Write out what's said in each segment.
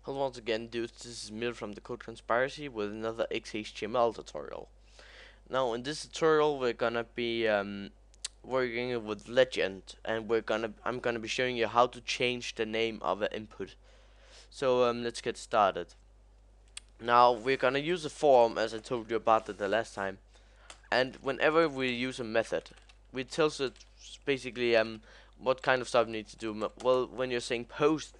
Hello once again, dudes. This is Mir from the Code Conspiracy with another XHTML tutorial. Now, in this tutorial, we're gonna be working with legend, and I'm gonna be showing you how to change the name of an input. So let's get started. Now, we're gonna use a form as I told you about it the last time, and whenever we use a method, we tells it basically what kind of stuff you need to do. Well, when you're saying post,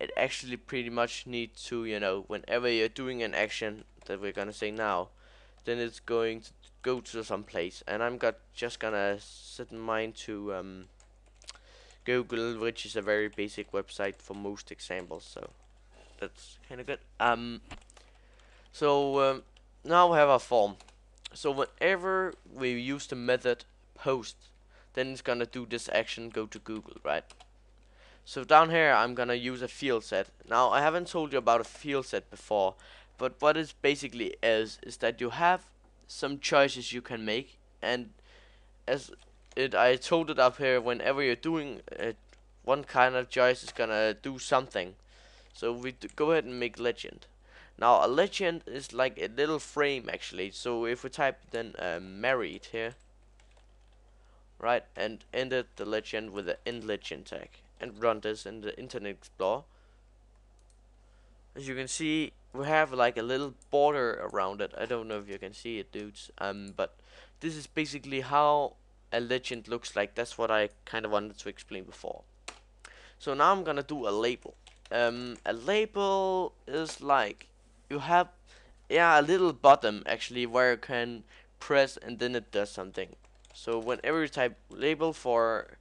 it actually pretty much needs to, whenever you're doing an action that we're gonna say now, then it's going to go to some place. And just gonna set in mind to Google, which is a very basic website for most examples. So that's kind of good. So now we have our form. So whenever we use the method post, then it's gonna do this action, go to Google, right? So down here I'm gonna use a field set. Now I haven't told you about a field set before, but what it basically is that you have some choices you can make, and as I told it up here, whenever you're doing one kind of choice is gonna do something. So we go ahead and make legend. Now a legend is like a little frame actually. So if we type then married here, right, and ended the legend with the end legend tag, and run this in the Internet Explorer, as you can see, we have like a little border around it. I don't know if you can see it, dudes. But this is basically how a legend looks like. That's what I kind of wanted to explain before. So now I'm gonna do a label. A label is like you have, yeah, a little button actually where you can press and then it does something. So whenever you type label for,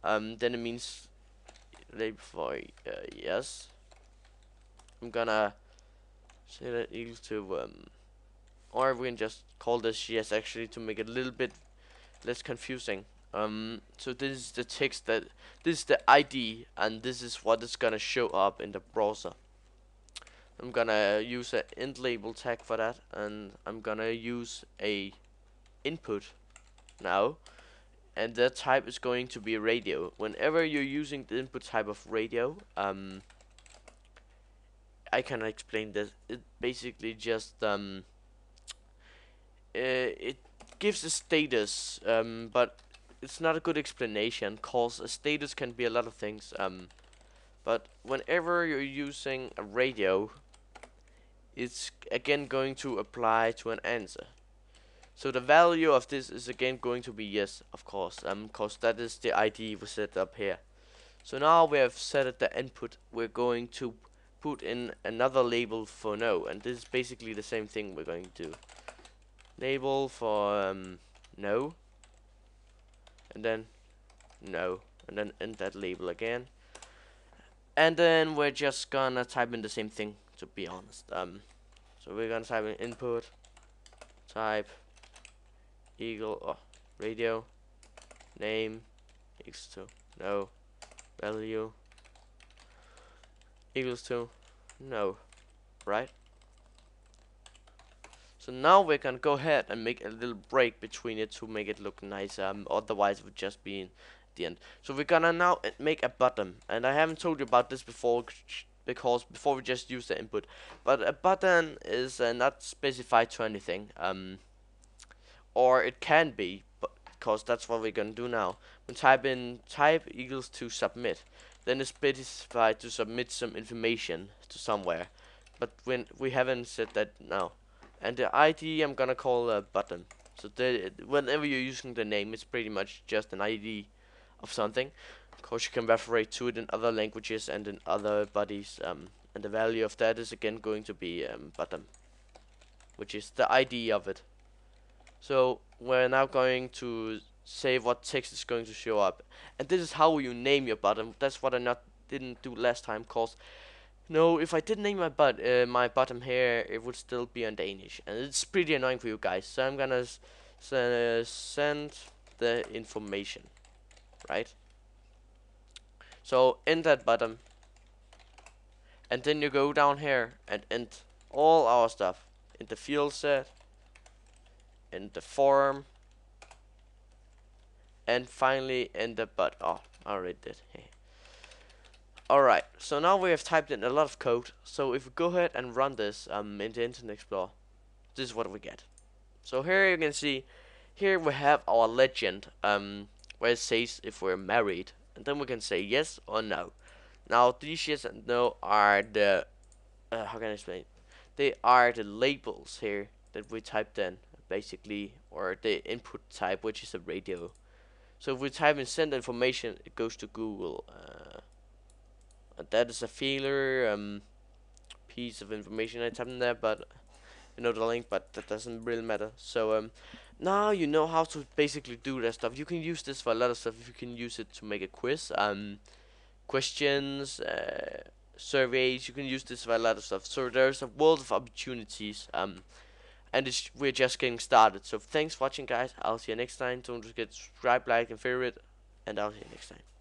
then it means label for yes. I'm gonna say that equals to or we can just call this yes actually to make it a little bit less confusing. So this is the text that this is the ID, and this is what is gonna show up in the browser. I'm gonna use an int label tag for that, and I'm gonna use a input now, and that type is going to be radio. Whenever you're using the input type of radio, I can explain this. It basically just it gives a status, but it's not a good explanation, cause a status can be a lot of things. But whenever you're using a radio, it's again going to apply to an answer. So the value of this is again going to be yes, of course, cause that is the ID we set up here. So now we have set at the input, we're going to put in another label for no, and this is basically the same thing we're going to do. Label for no, and then no, and then end that label again, and then we're just gonna type in the same thing, to be honest. So we're gonna type in input type equal radio name equals to no, value equals to no, right? So now we can go ahead and make a little break between it to make it look nice. Otherwise it would just be in the end. So we're gonna now make a button, and I haven't told you about this before because before we just use the input. But a button is not specified to anything, or it can be, but because that's what we're gonna do now. We type in type equals to submit, then it's specified to submit some information to somewhere. But when we haven't said that now. And the ID I'm gonna call a button. So whenever you're using the name, it's pretty much just an ID of something. Of course, you can refer to it in other languages and in other bodies. And the value of that is again going to be button, which is the ID of it. So we're now going to say what text is going to show up, and this is how you name your button. That's what I didn't do last time, cause no, if I did name my bottom here, it would still be on Danish, and it's pretty annoying for you guys. So I'm gonna send the information, right? So in that bottom, and then you go down here and end all our stuff in the field set, in the form, and finally in the but. Oh, I already did. Alright, so now we have typed in a lot of code. So if we go ahead and run this in the Internet Explorer, this is what we get. So here you can see, here we have our legend, where it says if we're married, and then we can say yes or no. Now these yes and no are the, how can I explain? They are the labels here that we typed in, basically, or the input type, which is a radio. So if we type in send information, it goes to Google. And that is a failure piece of information I typed in there, but you know the link, but that doesn't really matter. So now you know how to basically do that stuff. You can use this for a lot of stuff. You can use it to make a quiz, questions, surveys. You can use this for a lot of stuff. So there's a world of opportunities, and we're just getting started. So thanks for watching, guys. I'll see you next time. Don't forget to subscribe, like, and favorite, and I'll see you next time.